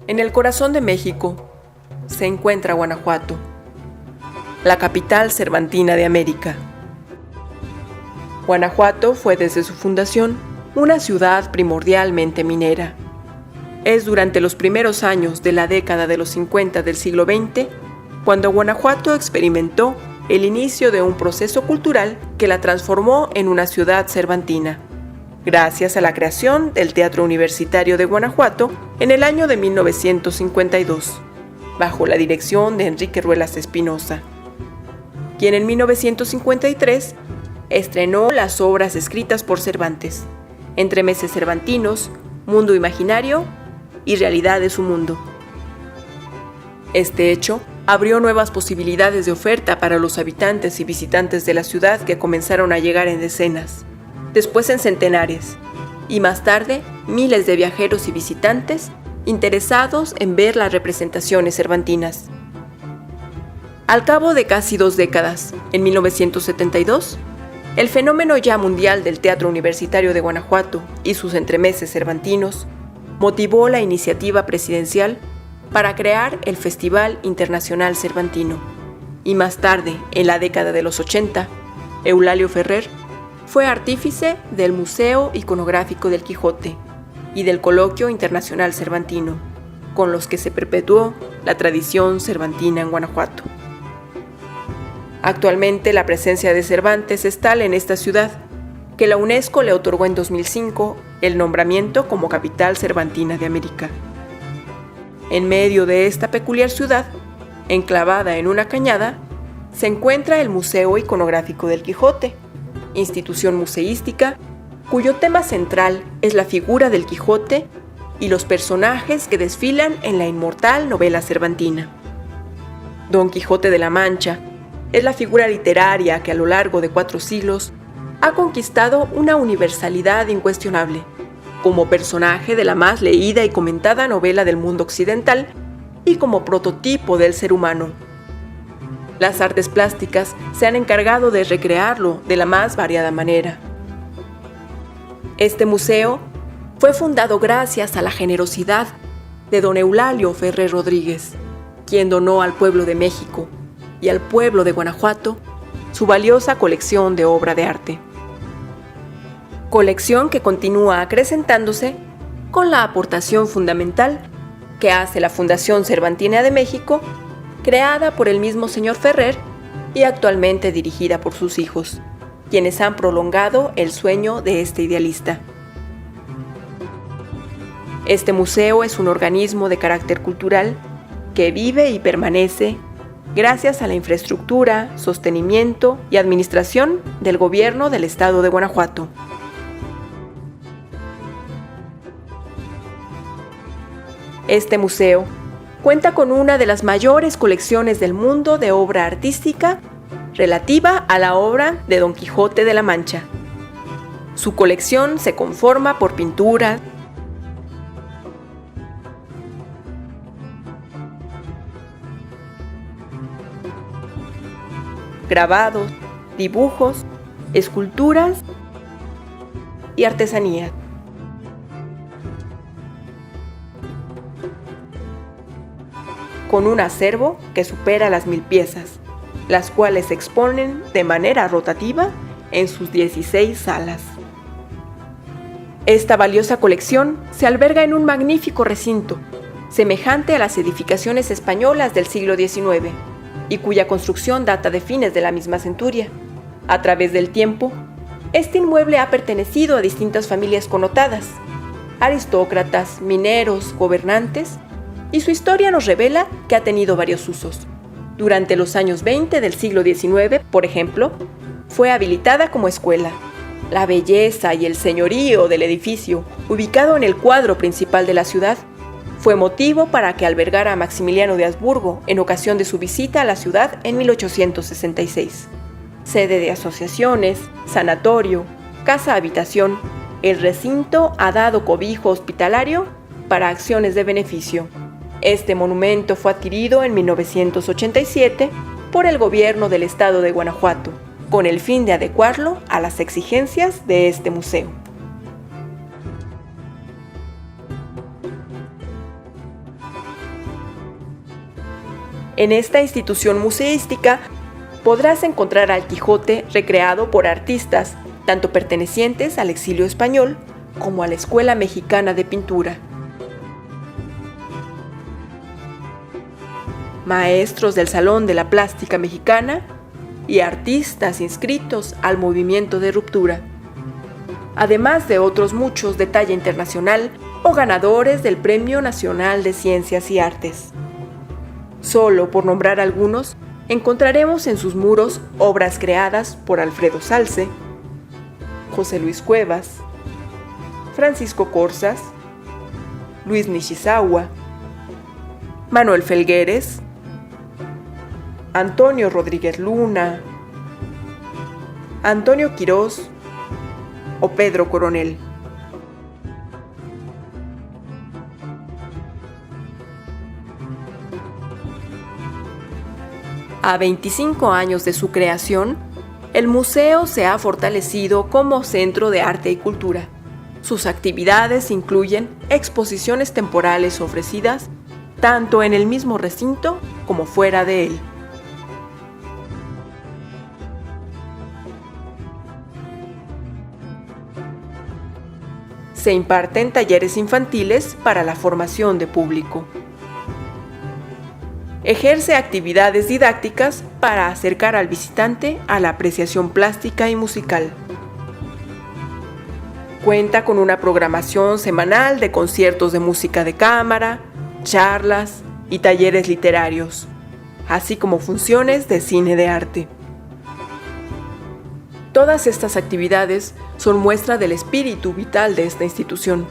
En el corazón de México se encuentra Guanajuato, la capital cervantina de América. Guanajuato fue desde su fundación una ciudad primordialmente minera. Es durante los primeros años de la década de los 50 del siglo XX cuando Guanajuato experimentó el inicio de un proceso cultural que la transformó en una ciudad cervantina, gracias a la creación del Teatro Universitario de Guanajuato en el año de 1952, bajo la dirección de Enrique Ruelas Espinosa, quien en 1953 estrenó las obras escritas por Cervantes, Entremeses cervantinos, Mundo imaginario y Realidad de su mundo. Este hecho abrió nuevas posibilidades de oferta para los habitantes y visitantes de la ciudad que comenzaron a llegar en decenas, después en centenares, y más tarde miles de viajeros y visitantes interesados en ver las representaciones cervantinas. Al cabo de casi 2 décadas, en 1972, el fenómeno ya mundial del Teatro Universitario de Guanajuato y sus entremeses cervantinos motivó la iniciativa presidencial para crear el Festival Internacional Cervantino, y más tarde, en la década de los 80, Eulalio Ferrer fue artífice del Museo Iconográfico del Quijote y del Coloquio Internacional Cervantino, con los que se perpetuó la tradición cervantina en Guanajuato. Actualmente la presencia de Cervantes es tal en esta ciudad que la UNESCO le otorgó en 2005 el nombramiento como capital cervantina de América. En medio de esta peculiar ciudad, enclavada en una cañada, se encuentra el Museo Iconográfico del Quijote, institución museística cuyo tema central es la figura del Quijote y los personajes que desfilan en la inmortal novela cervantina. Don Quijote de la Mancha es la figura literaria que a lo largo de 4 siglos ha conquistado una universalidad incuestionable, como personaje de la más leída y comentada novela del mundo occidental y como prototipo del ser humano. Las artes plásticas se han encargado de recrearlo de la más variada manera. Este museo fue fundado gracias a la generosidad de don Eulalio Ferrer Rodríguez, quien donó al pueblo de México y al pueblo de Guanajuato su valiosa colección de obra de arte. Colección que continúa acrecentándose con la aportación fundamental que hace la Fundación Cervantina de México, creada por el mismo señor Ferrer y actualmente dirigida por sus hijos, quienes han prolongado el sueño de este idealista. Este museo es un organismo de carácter cultural que vive y permanece gracias a la infraestructura, sostenimiento y administración del gobierno del estado de Guanajuato. Este museo cuenta con una de las mayores colecciones del mundo de obra artística relativa a la obra de Don Quijote de la Mancha. Su colección se conforma por pinturas, grabados, dibujos, esculturas y artesanías. Con un acervo que supera las 1000 piezas, las cuales se exponen de manera rotativa en sus 16 salas. Esta valiosa colección se alberga en un magnífico recinto, semejante a las edificaciones españolas del siglo XIX, y cuya construcción data de fines de la misma centuria. A través del tiempo, este inmueble ha pertenecido a distintas familias connotadas, aristócratas, mineros, gobernantes, y su historia nos revela que ha tenido varios usos. Durante los años 20 del siglo XIX, por ejemplo, fue habilitada como escuela. La belleza y el señorío del edificio, ubicado en el cuadro principal de la ciudad, fue motivo para que albergara a Maximiliano de Habsburgo en ocasión de su visita a la ciudad en 1866. Sede de asociaciones, sanatorio, casa-habitación, el recinto ha dado cobijo hospitalario para acciones de beneficio. Este monumento fue adquirido en 1987 por el gobierno del estado de Guanajuato, con el fin de adecuarlo a las exigencias de este museo. En esta institución museística podrás encontrar al Quijote recreado por artistas, tanto pertenecientes al exilio español como a la Escuela Mexicana de Pintura. Maestros del Salón de la Plástica Mexicana y artistas inscritos al movimiento de ruptura, además de otros muchos de talla internacional o ganadores del Premio Nacional de Ciencias y Artes. Solo por nombrar algunos, encontraremos en sus muros obras creadas por Alfredo Zalce, José Luis Cuevas, Francisco Corsas, Luis Nishizawa, Manuel Felgueres, Antonio Rodríguez Luna, Antonio Quirós o Pedro Coronel. A 25 años de su creación, el museo se ha fortalecido como centro de arte y cultura. Sus actividades incluyen exposiciones temporales ofrecidas tanto en el mismo recinto como fuera de él. Se imparten talleres infantiles para la formación de público. Ejerce actividades didácticas para acercar al visitante a la apreciación plástica y musical. Cuenta con una programación semanal de conciertos de música de cámara, charlas y talleres literarios, así como funciones de cine de arte. Todas estas actividades son muestra del espíritu vital de esta institución.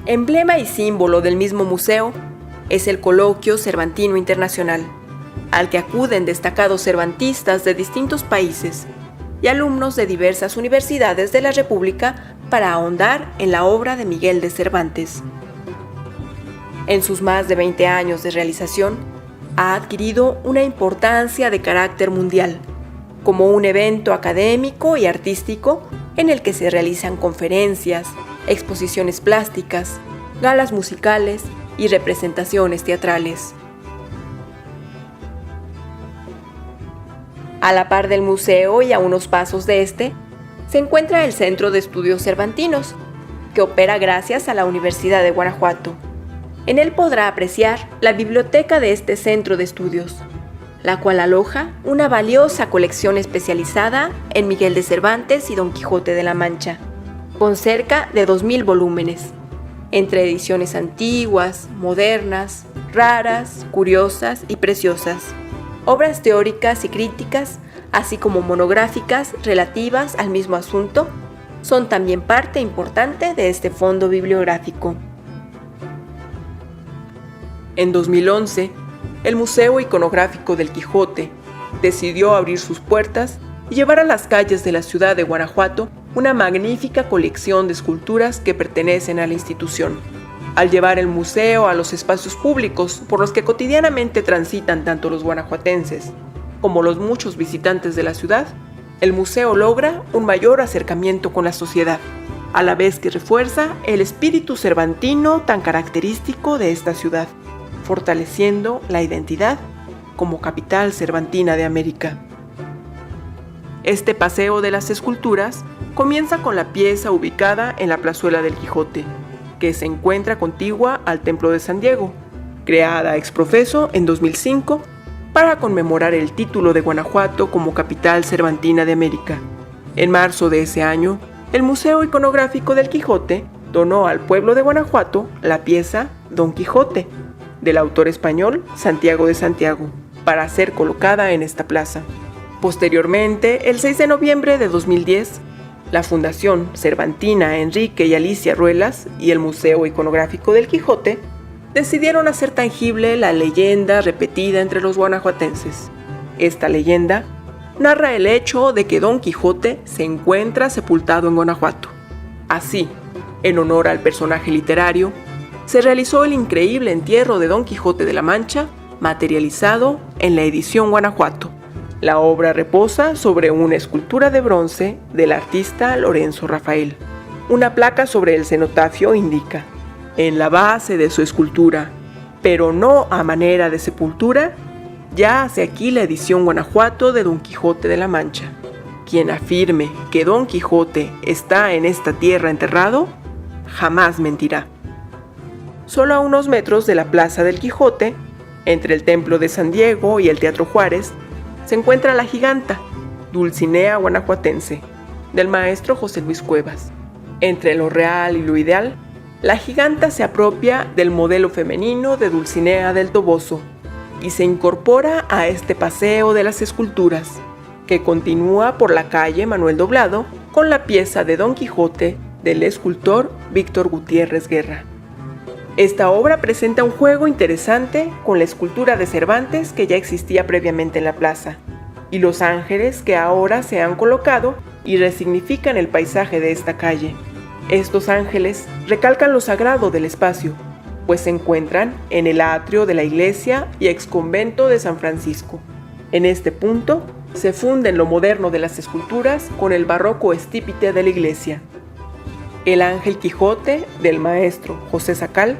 Emblema y símbolo del mismo museo es el Coloquio Cervantino Internacional, al que acuden destacados cervantistas de distintos países y alumnos de diversas universidades de la República para ahondar en la obra de Miguel de Cervantes. En sus más de 20 años de realización, ha adquirido una importancia de carácter mundial, como un evento académico y artístico en el que se realizan conferencias, exposiciones plásticas, galas musicales y representaciones teatrales. A la par del museo y a unos pasos de este, se encuentra el Centro de Estudios Cervantinos, que opera gracias a la Universidad de Guanajuato. En él podrá apreciar la biblioteca de este centro de estudios, la cual aloja una valiosa colección especializada en Miguel de Cervantes y Don Quijote de la Mancha, con cerca de 2000 volúmenes, entre ediciones antiguas, modernas, raras, curiosas y preciosas, obras teóricas y críticas, así como monográficas relativas al mismo asunto, son también parte importante de este fondo bibliográfico. En 2011, el Museo Iconográfico del Quijote decidió abrir sus puertas y llevar a las calles de la ciudad de Guanajuato una magnífica colección de esculturas que pertenecen a la institución. Al llevar el museo a los espacios públicos por los que cotidianamente transitan tanto los guanajuatenses como los muchos visitantes de la ciudad, el museo logra un mayor acercamiento con la sociedad, a la vez que refuerza el espíritu cervantino tan característico de esta ciudad, fortaleciendo la identidad como capital cervantina de América. Este paseo de las esculturas comienza con la pieza ubicada en la plazuela del Quijote, que se encuentra contigua al Templo de San Diego, creada ex profeso en 2005 para conmemorar el título de Guanajuato como capital cervantina de América. En marzo de ese año, el Museo Iconográfico del Quijote donó al pueblo de Guanajuato la pieza Don Quijote, del autor español Santiago de Santiago, para ser colocada en esta plaza. Posteriormente, el 6 de noviembre de 2010, la Fundación Cervantina Enrique y Alicia Ruelas y el Museo Iconográfico del Quijote decidieron hacer tangible la leyenda repetida entre los guanajuatenses. Esta leyenda narra el hecho de que Don Quijote se encuentra sepultado en Guanajuato. Así, en honor al personaje literario, se realizó el increíble entierro de Don Quijote de la Mancha, materializado en la edición Guanajuato. La obra reposa sobre una escultura de bronce del artista Lorenzo Rafael. Una placa sobre el cenotafio indica: en la base de su escultura, pero no a manera de sepultura, yace aquí la edición Guanajuato de Don Quijote de la Mancha. Quien afirme que Don Quijote está en esta tierra enterrado, jamás mentirá. Solo a unos metros de la Plaza del Quijote, entre el Templo de San Diego y el Teatro Juárez, se encuentra la giganta, Dulcinea guanajuatense, del maestro José Luis Cuevas. Entre lo real y lo ideal, la giganta se apropia del modelo femenino de Dulcinea del Toboso y se incorpora a este paseo de las esculturas, que continúa por la calle Manuel Doblado con la pieza de Don Quijote del escultor Víctor Gutiérrez Guerra. Esta obra presenta un juego interesante con la escultura de Cervantes que ya existía previamente en la plaza, y los ángeles que ahora se han colocado y resignifican el paisaje de esta calle. Estos ángeles recalcan lo sagrado del espacio, pues se encuentran en el atrio de la iglesia y exconvento de San Francisco. En este punto se funden lo moderno de las esculturas con el barroco estípite de la iglesia. El Ángel Quijote, del maestro José Sacal,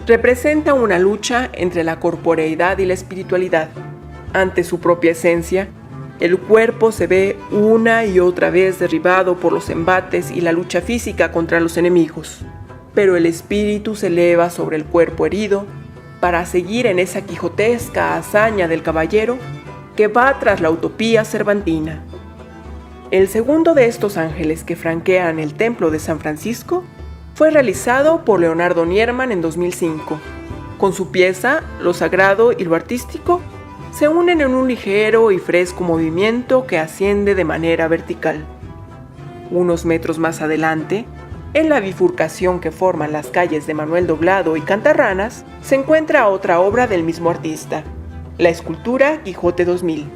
representa una lucha entre la corporeidad y la espiritualidad. Ante su propia esencia, el cuerpo se ve una y otra vez derribado por los embates y la lucha física contra los enemigos, pero el espíritu se eleva sobre el cuerpo herido para seguir en esa quijotesca hazaña del caballero que va tras la utopía cervantina. El segundo de estos ángeles que franquean el templo de San Francisco fue realizado por Leonardo Nierman en 2005. Con su pieza, lo sagrado y lo artístico se unen en un ligero y fresco movimiento que asciende de manera vertical. Unos metros más adelante, en la bifurcación que forman las calles de Manuel Doblado y Cantarranas, se encuentra otra obra del mismo artista, la escultura Quijote 2000,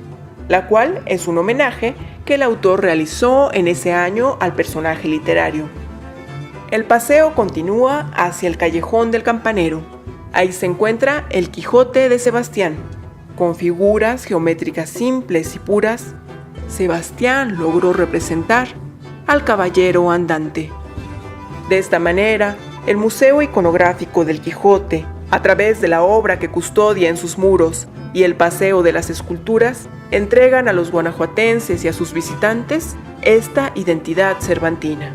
la cual es un homenaje que el autor realizó en ese año al personaje literario. El paseo continúa hacia el Callejón del Campanero. Ahí se encuentra el Quijote de Sebastián. Con figuras geométricas simples y puras, Sebastián logró representar al caballero andante. De esta manera, el Museo Iconográfico del Quijote, a través de la obra que custodia en sus muros y el Paseo de las Esculturas, entregan a los guanajuatenses y a sus visitantes esta identidad cervantina.